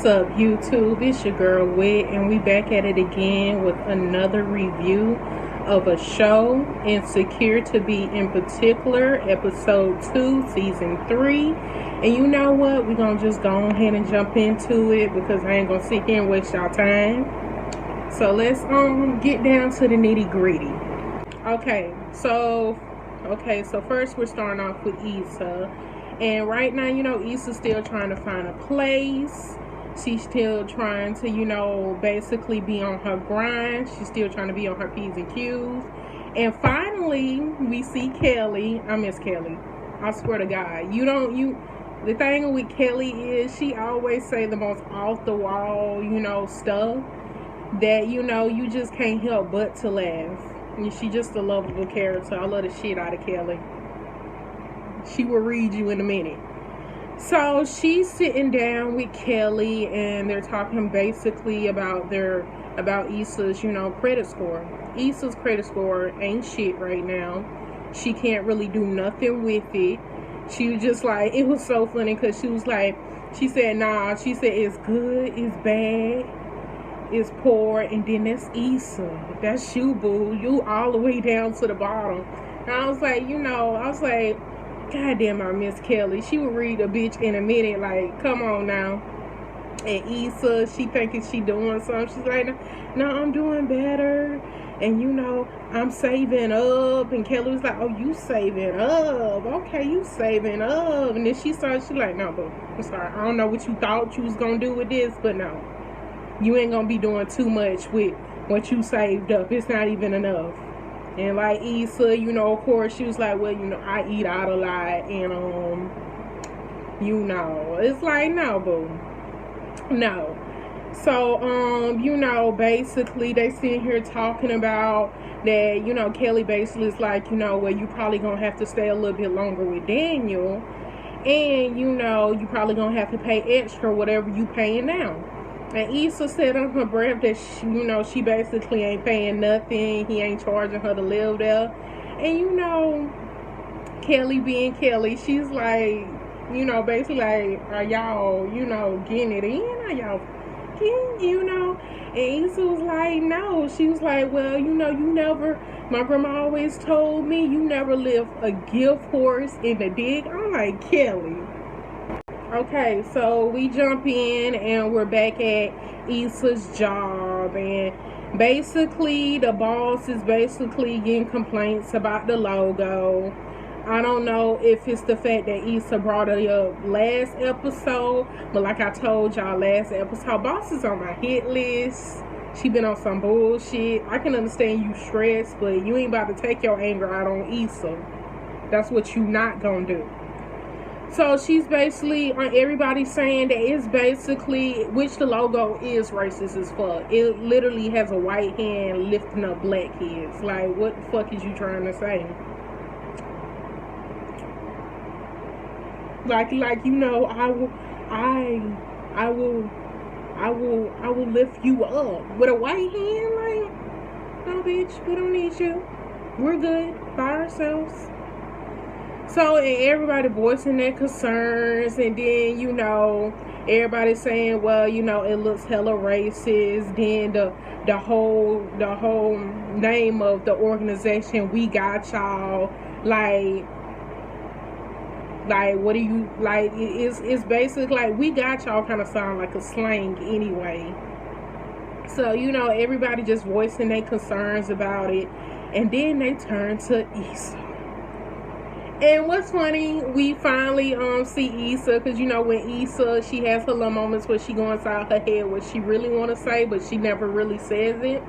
up, YouTube? It's your girl Wit, and we back at it again with another review of a show, Insecure to Be in Particular, episode 2, season 3. And you know what? We're gonna just go ahead and jump into it because I ain't gonna sit here and waste y'all time. So let's get down to the nitty gritty. Okay, so first we're starting off with Issa. And right now, Issa's still trying to find a place. She's still trying to, basically be on her grind. She's still trying to be on her P's and Q's. And finally, we see Kelly. I miss Kelly. I swear to God. The thing with Kelly is she always say the most off-the-wall, stuff that, you just can't help but to laugh. And she's just a lovable character. I love the shit out of Kelly. She will read you in a minute. So she's sitting down with Kelly and they're talking basically about Issa's, credit score. Issa's credit score ain't shit right now. She can't really do nothing with it. She was just like, it was so funny because she was like, she said, it's good, it's bad, it's poor, and then that's Issa. That's you, boo. You all the way down to the bottom. And I was like, God damn, I miss Kelly. She would read a bitch in a minute, like, come on now. And Issa, she thinking she doing something. She's like, no, I'm doing better. And, I'm saving up. And Kelly was like, oh, you saving up. Okay, you saving up. And then she like, no, boo, I'm sorry. I don't know what you thought you was going to do with this, but no. You ain't going to be doing too much with what you saved up. It's not even enough. And like Issa, of course, she was like, well, I eat out a lot. And, it's like, no, boo. No. So, basically, they sitting here talking about that, Kelly basically is like, well, you probably going to have to stay a little bit longer with Daniel. And, you probably going to have to pay extra whatever you paying now. And Issa said on her breath that, she basically ain't paying nothing. He ain't charging her to live there. And, Kelly being Kelly, she's like, basically like, are y'all, getting it in? Are y'all getting, And Issa was like, no. She was like, well, you never, my grandma always told me, you never lift a gift horse in the dig. I'm like, Kelly. Okay, so we jump in and we're back at Issa's job, and basically the boss is basically getting complaints about the logo. I don't know if it's the fact that Issa brought it up last episode, but like I told y'all last episode, boss is on my hit list. She been on some bullshit. I can understand you stressed, but you ain't about to take your anger out on Issa. That's what you not gonna do. So she's basically on everybody saying that it's basically, which the logo is racist as fuck. It literally has a white hand lifting up black heads. Like, what the fuck is you trying to say? Like I will lift you up with a white hand. Like, no, bitch, we don't need you. We're good by ourselves. So, and everybody voicing their concerns, and then, everybody saying, well, it looks hella racist. Then the whole name of the organization, We Got Y'all, like, what do you, like, it's basically, like, We Got Y'all kind of sound like a slang anyway. So, everybody just voicing their concerns about it, and then they turn to Issa. And what's funny, we finally see Issa, because when Issa, she has her little moments where she go inside her head what she really want to say, but she never really says it.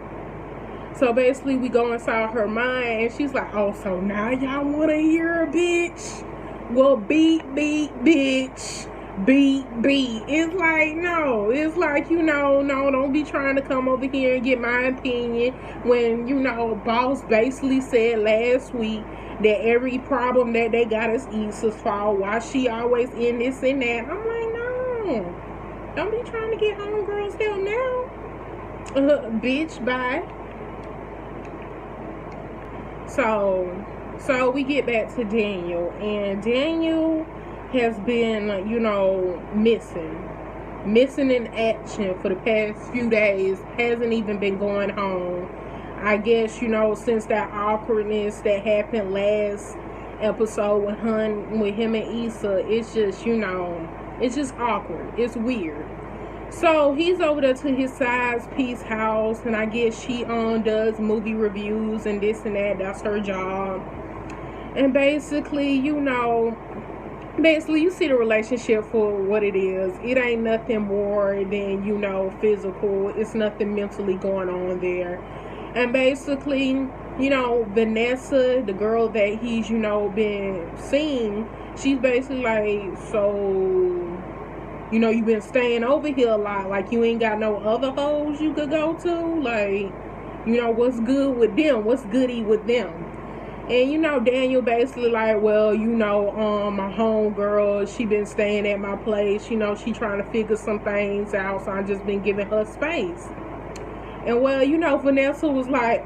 So basically we go inside her mind, and she's like, oh, so now y'all want to hear a bitch? Well, beat, bitch. Beat. It's like, no. It's like, no, don't be trying to come over here and get my opinion when, boss basically said last week that every problem that they got is Issa's fault. Why she always in this and that? I'm like, no. Don't be trying to get homegirls hell now. Bitch, bye. So we get back to Daniel. And Daniel has been, missing. missing in action for the past few days, hasn't even been going home. I guess, you know, since that awkwardness that happened last episode with him and Issa, it's just, you know, it's just awkward. It's weird. So he's over there to his side's piece house, and I guess she does movie reviews and this and that. That's her job. And basically, you know, you see the relationship for what it is. It ain't nothing more than, you know, physical. It's nothing mentally going on there. And basically, you know, Vanessa, the girl that he's, you know, been seeing, she's basically like, so, you know, you've been staying over here a lot. Like, you ain't got no other hoes you could go to. Like, you know, what's good with them? What's goody with them? And, you know, Daniel basically like, well, you know, my homegirl, she been staying at my place. You know, she trying to figure some things out. So I just been giving her space. And, well, you know, Vanessa was like,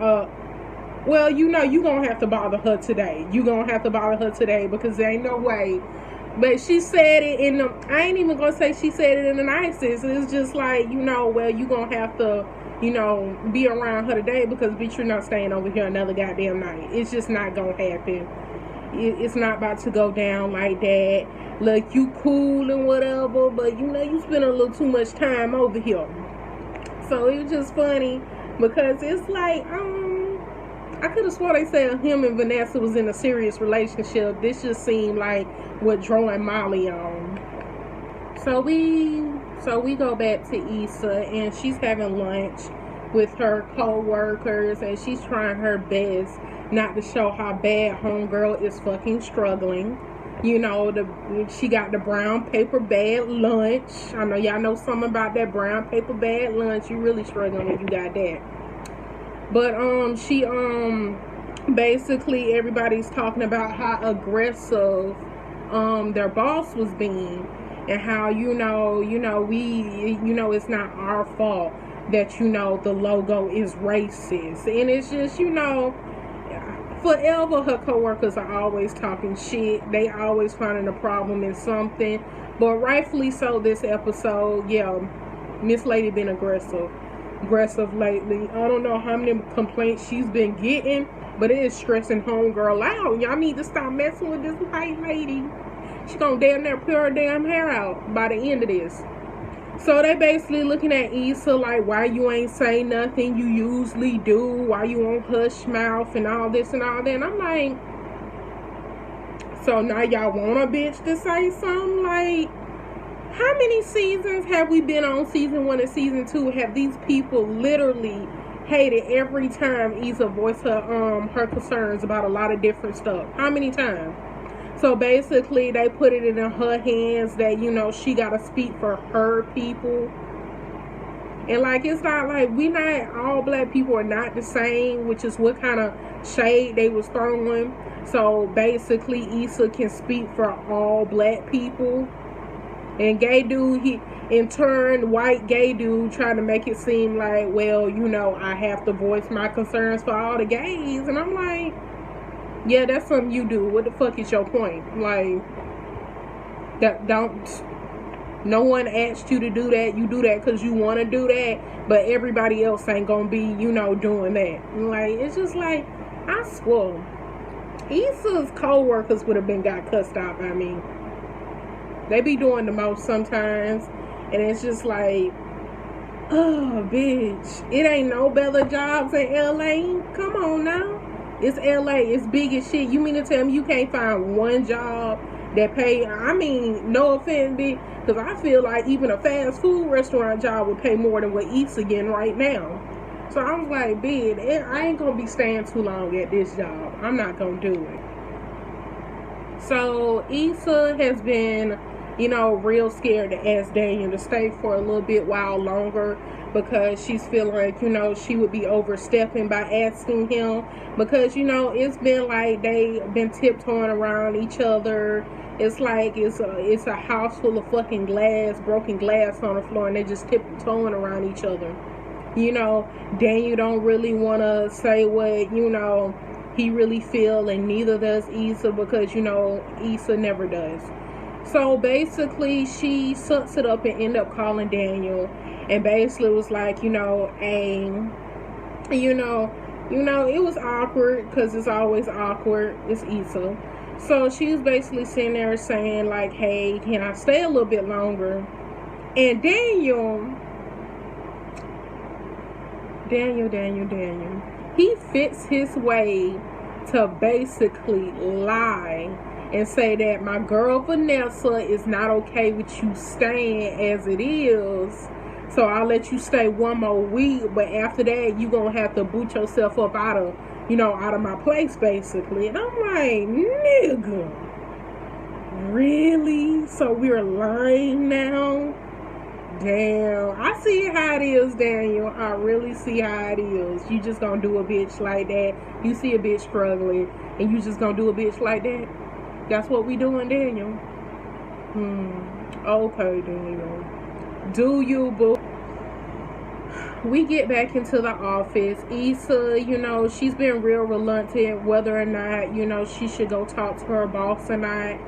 well, you know, you gonna have to bother her today. You gonna have to bother her today because there ain't no way. But she said it in the, I ain't even gonna say she said it in the nicest. It's just like, you know, well, you gonna have to, you know, be around her today because, bitch, you're not staying over here another goddamn night. It's just not gonna happen. It's not about to go down like that. Look, you cool and whatever, but, you know, you spend a little too much time over here. So it was just funny because it's like, I could have swore they said him and Vanessa was in a serious relationship. This just seemed like what Dro and Molly on. So we go back to Issa, and she's having lunch with her co-workers, and she's trying her best not to show how bad homegirl is fucking struggling. You know, she got the brown paper bag lunch. I know y'all know something about that brown paper bag lunch. You really struggling if you got that. But she basically everybody's talking about how aggressive their boss was being, and how you know it's not our fault that, you know, the logo is racist. And it's just, you know, forever her coworkers are always talking shit. They always finding a problem in something. But rightfully so this episode, yeah, Miss Lady been aggressive lately. I don't know how many complaints she's been getting, but it is stressing homegirl out. Y'all need to stop messing with this white lady. She gonna damn near pull her damn hair out by the end of this. So they basically looking at Issa like, why you ain't say nothing you usually do? Why you on hush mouth and all this and all that? And I'm like, so now y'all want a bitch to say something? Like, how many seasons have we been on? Season 1 and season 2, have these people literally hated every time Issa voiced her concerns about a lot of different stuff? How many times? So basically, they put it in her hands that, you know, she got to speak for her people. And, like, it's not like, we not, all black people are not the same, which is what kind of shade they was throwing. So basically, Issa can speak for all black people. And gay dude, he, in turn, white gay dude trying to make it seem like, well, you know, I have to voice my concerns for all the gays. And I'm like, yeah, that's something you do. What the fuck is your point? Like, that don't, no one asked you to do that. You do that because you want to do that, but everybody else ain't gonna be, you know, doing that. Like, it's just like, I swear, Issa's co-workers would have been got cussed out by me. They be doing the most sometimes, and it's just like, oh, bitch, it ain't no better jobs in LA. Come on now. It's LA. It's big as shit. You mean to tell me you can't find one job that pay? I mean, no offense, because I feel like even a fast food restaurant job would pay more than what Issa getting right now. So I was like, bitch, I ain't going to be staying too long at this job. I'm not going to do it. So Issa has been, you know, real scared to ask Daniel to stay for a little bit while longer, because she's feeling like, you know, she would be overstepping by asking him, because, you know, it's been like they've been tiptoeing around each other. It's like it's a house full of fucking glass, broken glass on the floor, and they just tiptoeing around each other. You know, Daniel don't really want to say what, you know, he really feel, and neither does Issa, because, you know, Issa never does. So basically, she sucks it up and end up calling Daniel, and basically was like, it was awkward because it's always awkward. It's Issa. So she was basically sitting there saying like, hey, can I stay a little bit longer? And Daniel, he fits his way to basically lie and say that my girl Vanessa is not okay with you staying as it is. So I'll let you stay one more week, but after that, you gonna have to boot yourself up out of my place, basically. And I'm like, nigga, really? So we're lying now? Damn, I see how it is, Daniel. I really see how it is. You just gonna do a bitch like that. You see a bitch struggling, and you just gonna do a bitch like that? That's what we doing, Daniel. Okay, Daniel. Do you, boo? We get back into the office. Issa, she's been real reluctant whether or not, she should go talk to her boss or not.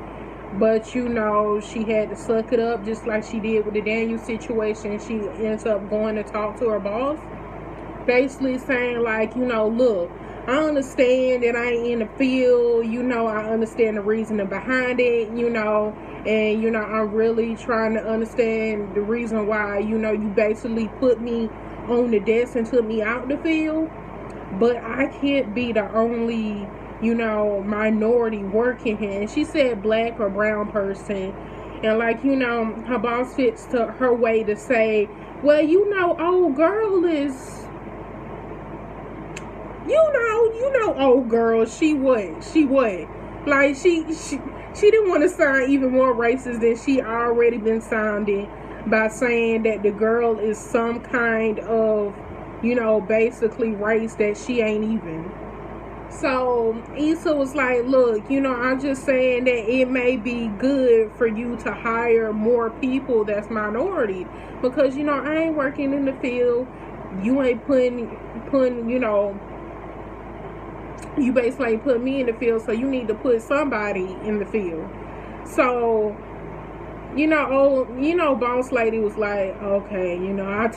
But, she had to suck it up just like she did with the Daniel situation. She ends up going to talk to her boss. Basically saying like, look, I understand that I ain't in the field. I understand the reasoning behind it, and, I'm really trying to understand the reason why, you basically put me on the desk and took me out the field. But I can't be the only minority working here. And she said black or brown person. And like, her boss fits to her way to say, well, old girl is, old girl, she what? Like, she didn't want to sound even more racist than she already been sounding by saying that the girl is some kind of, basically race that she ain't even. So Issa was like, look, I'm just saying that it may be good for you to hire more people that's minority, because, I ain't working in the field. You ain't putting, you basically ain't put me in the field, so you need to put somebody in the field. So, boss lady was like, okay, I'll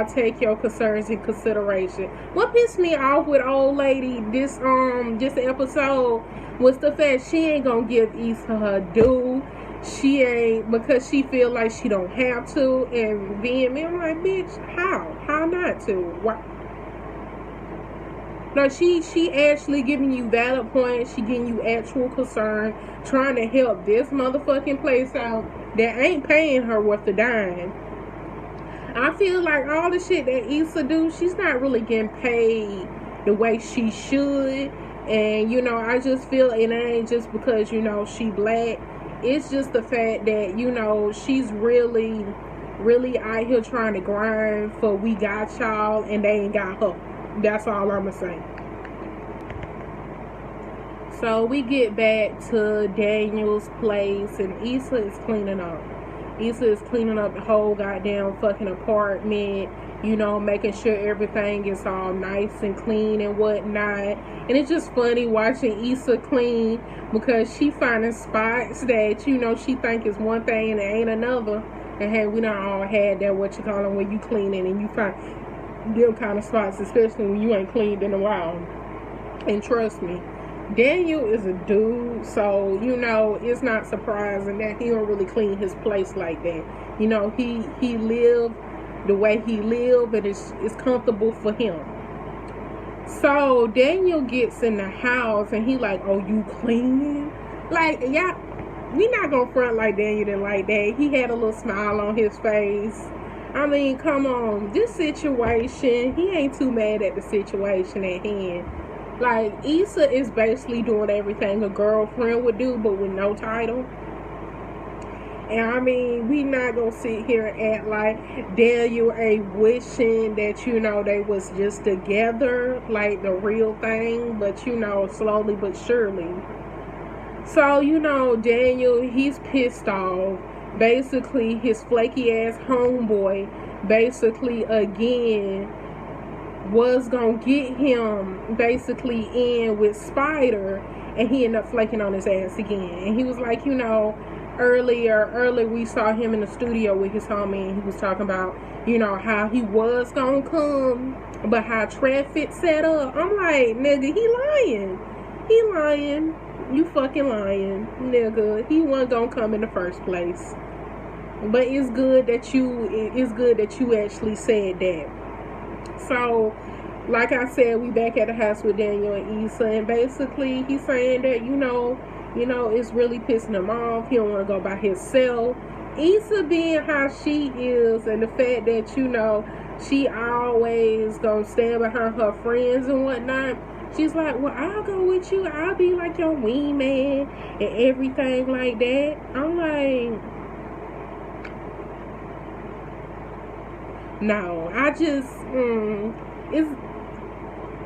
take your concerns in consideration. What pissed me off with old lady this episode was the fact she ain't gonna give Issa her due. She ain't, because she feel like she don't have to, and being me, I'm like, bitch, how not to? Why? No, she actually giving you valid points. She giving you actual concern, trying to help this motherfucking place out that ain't paying her worth a dime. I feel like all the shit that Issa do, she's not really getting paid the way she should. And, I just feel it ain't just because, she black. It's just the fact that, she's really, really out here trying to grind for we got y'all and they ain't got her. That's all I'm gonna say. So we get back to Daniel's place, and Issa is cleaning up. Issa is cleaning up the whole goddamn fucking apartment, making sure everything is all nice and clean and whatnot. And it's just funny watching Issa clean, because she finding spots that, she think is one thing and it ain't another. And hey, we done all had that, when you cleaning and you find them kind of spots, especially when you ain't cleaned in a while. And trust me, Daniel is a dude, so it's not surprising that he don't really clean his place like that. He lived the way he lived, and it's comfortable for him. So Daniel gets in the house and he like, oh, you cleaning? Like, yeah, we not gonna front like Daniel didn't like that. He had a little smile on his face. I mean, come on, this situation, he ain't too mad at the situation at hand. Like, Issa is basically doing everything a girlfriend would do, but with no title. And I mean, we not gonna sit here and act like Daniel ain't wishing that, they was just together, like the real thing, but slowly but surely. So, Daniel, he's pissed off. Basically, his flaky ass homeboy basically again was gonna get him basically in with Spider, and he ended up flaking on his ass again. And he was like, earlier we saw him in the studio with his homie, and he was talking about, you know, how he was gonna come, but how traffic set up. I'm like, nigga, he lying, you fucking lying, nigga. He wasn't gonna come in the first place. But it's good that you actually said that. So, like I said, we back at the house with Daniel and Issa, and basically he's saying that, you know, it's really pissing him off. He don't want to go by himself. Issa being how she is, and the fact that, you know, she always gonna stand behind her friends and whatnot. She's like, well, I'll go with you. I'll be like your wingman and everything like that. I'm like, no, I just, it's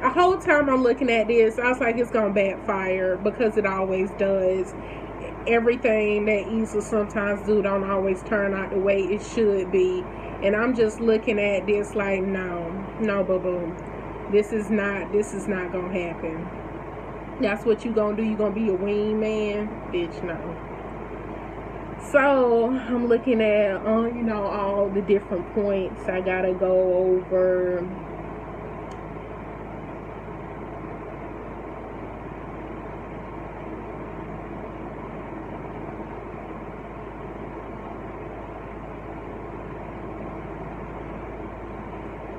the whole time I'm looking at this, I was like, it's gonna backfire, because it always does. Everything that Issa sometimes do don't always turn out the way it should be. And I'm just looking at this like, no, boo-boo. This is not gonna happen. That's what you gonna do? You gonna be a wingman? Bitch, no. So I'm looking at, you know, all the different points I gotta go over.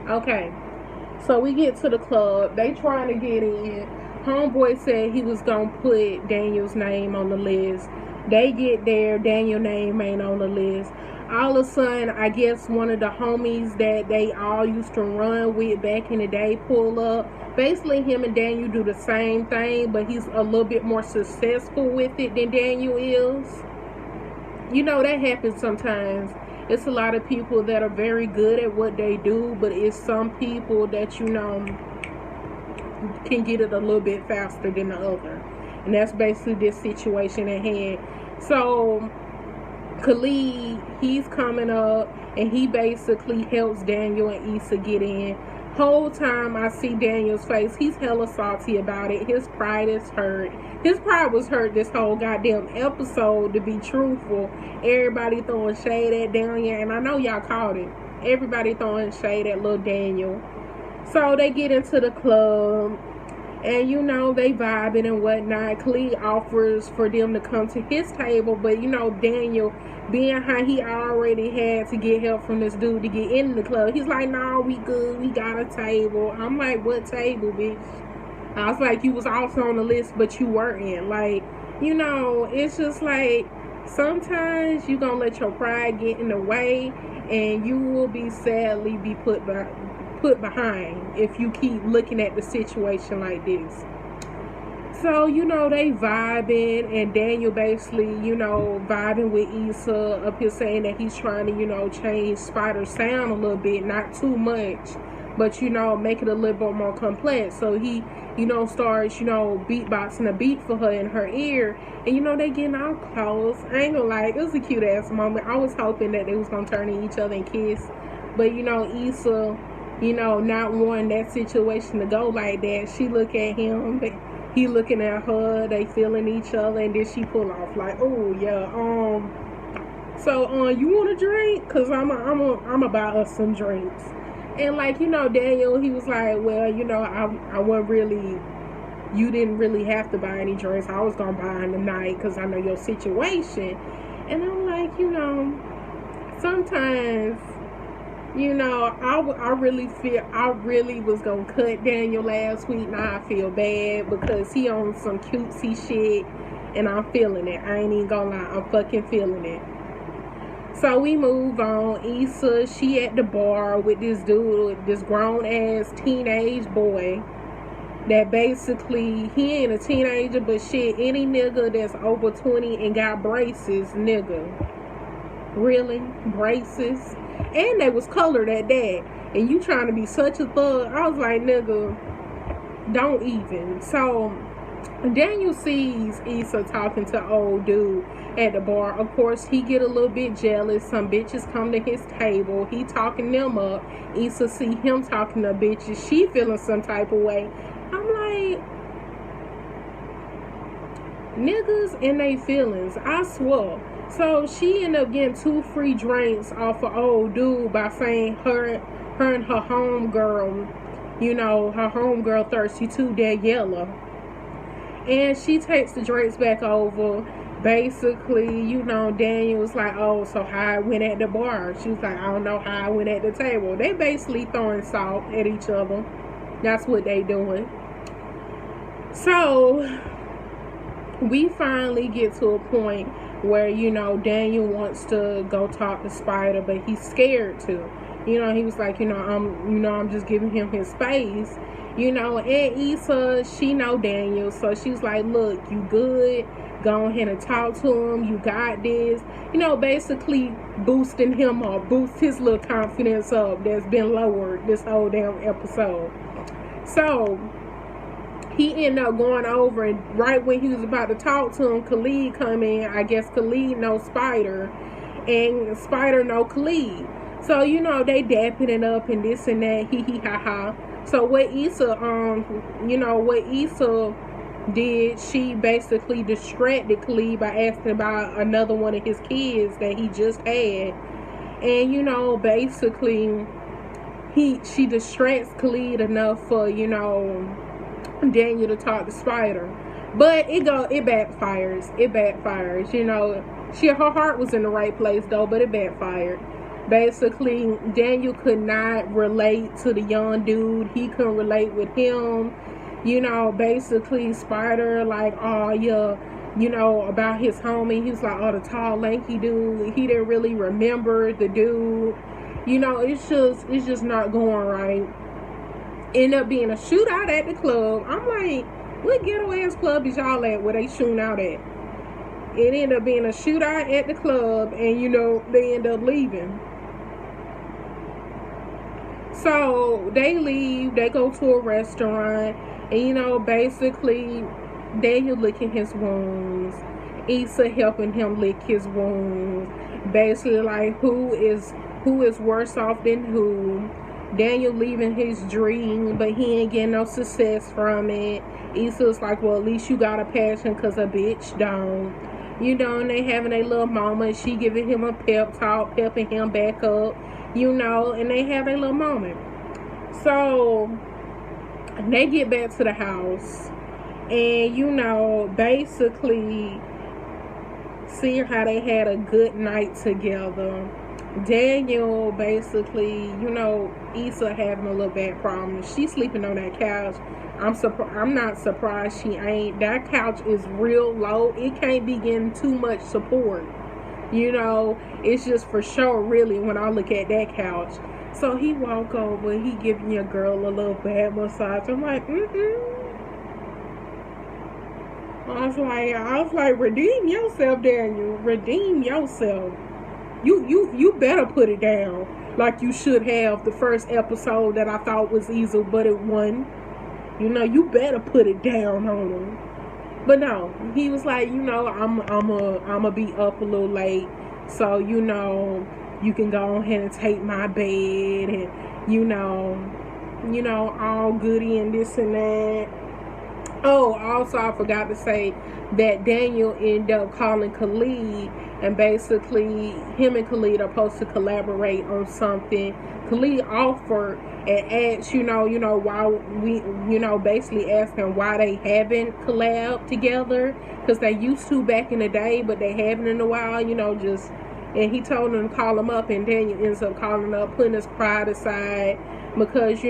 Okay, so we get to the club. They trying to get in. Homeboy said he was gonna put Daniel's name on the list. They get there, Daniel's name ain't on the list. All of a sudden, I guess one of the homies that they all used to run with back in the day pull up. Basically, him and Daniel do the same thing, but he's a little bit more successful with it than Daniel is. You know, that happens sometimes. It's a lot of people that are very good at what they do, but it's some people that, you know, can get it a little bit faster than the other. And that's basically this situation at hand. So Khalid, he's coming up, and he basically helps Daniel and Issa get in. Whole time I see Daniel's face, he's hella salty about it. His pride is hurt. His pride was hurt this whole goddamn episode, to be truthful. Everybody throwing shade at Daniel, and I know y'all caught it. Everybody throwing shade at little Daniel. So they get into the club, and, you know, they vibing and whatnot. Khalid offers for them to come to his table, but, you know, Daniel, being how he already had to get help from this dude to get in the club, he's like, nah, we good, we got a table. I'm like, what table, bitch? I was like, you was also on the list, but you weren't. Like, you know, it's just like, sometimes you gonna let your pride get in the way, and you will be sadly be put behind if you keep looking at the situation like this. So, you know, they vibing, and Daniel basically, you know, vibing with Issa up here, saying that he's trying to, you know, change Spider's sound a little bit, not too much, but, you know, make it a little bit more complex. So he, you know, starts, you know, beatboxing a beat for her in her ear, and, you know, they getting all close. I ain't gonna lie, it was a cute ass moment. I was hoping that they was gonna turn to each other and kiss, but, you know, Issa, you know, not wanting that situation to go like that, she look at him, he looking at her, they feeling each other, and then she pull off like, oh yeah, so you want a drink? Cause I'm about us some drinks. And, like, you know, Daniel, he was like, well, you know, I wasn't really, you didn't really have to buy any drinks. I was gonna buy in the night because I know your situation. And I'm like, you know, sometimes, you know, I really was gonna cut Daniel last week. Now I feel bad because he on some cutesy shit, and I'm feeling it. I ain't even gonna lie, I'm fucking feeling it. So we move on. Issa, she at the bar with this dude, this grown ass teenage boy. That basically, he ain't a teenager, but shit, any nigga that's over 20 and got braces, nigga. Really? Braces? And they was colored at that. And you trying to be such a thug. I was like, nigga, don't even. So Daniel sees Issa talking to old dude at the bar. Of course, he get a little bit jealous. Some bitches come to his table. He talking them up. Issa see him talking to bitches. She feeling some type of way. I'm like, niggas and they feelings. I swear. So she ended up getting 2 free drinks off of old dude by saying her and her homegirl, her homegirl thirsty too, Daniela. And she takes the drinks back over. Basically, Daniel was like, oh, so how I went at the bar. She was like, I don't know how I went at the table. They basically throwing salt at each other. That's what they doing. So we finally get to a point where, Daniel wants to go talk to Spider, but he's scared to. He was like, I'm just giving him his space. And Issa, she know Daniel, so she's like, look, you good. Go ahead and talk to him. You got this. Basically boosting him up, boost his little confidence up that's been lowered this whole damn episode. So he ended up going over, and right when he was about to talk to him, Khalid come in. I guess Khalid knows Spider, and Spider know Khalid. So, they dapping it up and this and that, hee hee ha ha. So what Issa did, she basically distracted Khalid by asking about another one of his kids that he just had. And, basically, she distracts Khalid enough for, Daniel to talk to Spider. But it backfires. Her heart was in the right place though, but it backfired. Basically, Daniel could not relate to the young dude. He couldn't relate with him. Basically Spider like, oh yeah, about his homie. He was like, oh, the tall, lanky dude. He didn't really remember the dude. It's just not going right. End up being a shootout at the club. I'm like, what ghetto ass club is y'all at where they shooting out at? It ended up being a shootout at the club, and they end up leaving. So they leave, they go to a restaurant, and basically Daniel licking his wounds, Issa helping him lick his wounds. Basically like who is worse off than who. Daniel leaving his dream, but he ain't getting no success from it. Issa's like, well, at least you got a passion, cause a bitch don't. And they having a little moment. She giving him a pep talk, pepping him back up, and they have a little moment. So they get back to the house, and basically see how they had a good night together. Daniel basically, Issa having a little back problem. She's sleeping on that couch. I'm not surprised she ain't. That couch is real low. It can't be getting too much support. It's just for sure, really, when I look at that couch. So he walk over, he giving your girl a little back massage. I'm like, I was like, redeem yourself, Daniel. Redeem yourself. You better put it down like you should have the first episode that I thought was easy, but it wasn't. You better put it down on him. But no, he was like, I'ma be up a little late, so you can go ahead and take my bed, and all goody and this and that. Oh, also I forgot to say that Daniel ended up calling Khalid, and basically him and Khalid are supposed to collaborate on something. Khalid offered and asked, why we, basically asking why they haven't collabed together, because they used to back in the day, but they haven't in a while, and he told them to call him up, and Daniel ends up calling up, putting his pride aside, because,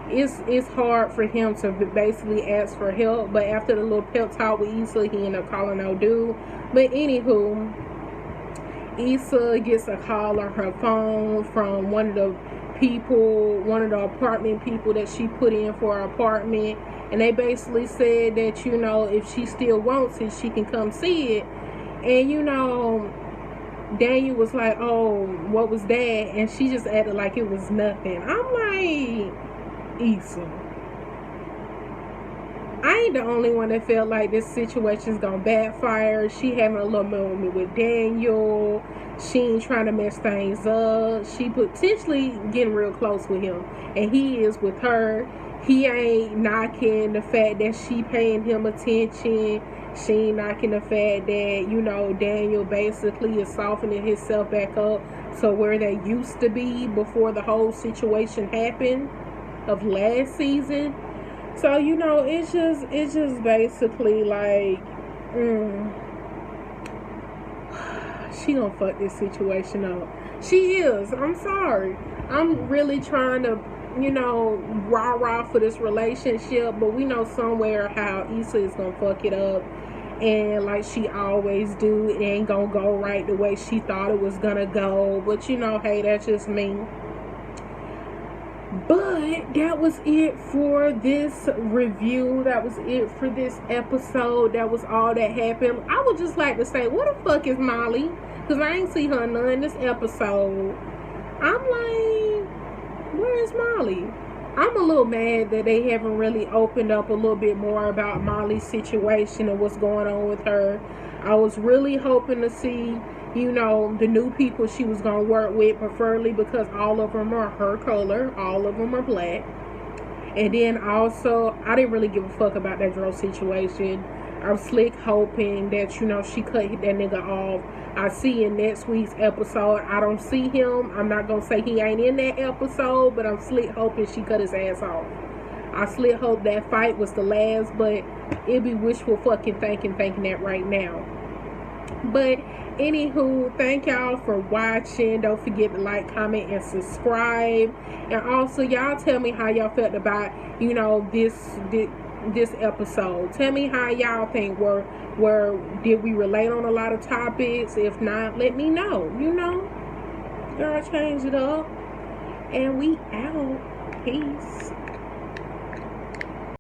it's hard for him to basically ask for help. But after the little pep talk with Issa, he ended up calling no dude. But anywho, Issa gets a call on her phone from one of the apartment people that she put in for her apartment, and they basically said that if she still wants it, she can come see it. And Daniel was like, oh, what was that? And she just acted like it was nothing. I'm like, Issa, I ain't the only one that felt like this situation's gonna backfire. She having a little moment with Daniel. She ain't trying to mess things up. She potentially getting real close with him, and he is with her. He ain't knocking the fact that she paying him attention. She ain't knocking the fact that, you know, Daniel basically is softening himself back up to where they used to be before the whole situation happened of last season. So, you know, it's just basically like, she gonna fuck this situation up. She is. I'm sorry. I'm really trying to, you know, rah for this relationship, but we know somewhere how Issa is gonna fuck it up. And like she always do, it ain't gonna go right the way she thought it was gonna go. But you know, hey, that's just me. But that was it for this review. That was it for this episode. That was all that happened. I would just like to say, what the fuck is Molly? Because I ain't see her none in this episode. I'm like, where is Molly? I'm a little mad that they haven't really opened up a little bit more about Molly's situation and what's going on with her. I was really hoping to see, you know, the new people she was going to work with, preferably because all of them are her color. All of them are black. And then also, I didn't really give a fuck about that girl situation. I was slick hoping that, you know, she cut that nigga off. I see in next week's episode, I don't see him. I'm not going to say he ain't in that episode, but I'm slick hoping she cut his ass off. I slick hope that fight was the last, but it'd be wishful fucking thinking that right now. But anywho, thank y'all for watching. Don't forget to like, comment, and subscribe. And also, y'all tell me how y'all felt about, you know, this episode. Tell me how y'all think did we relate on a lot of topics? If not, let me know. You know, girl, change it up. And we out. Peace.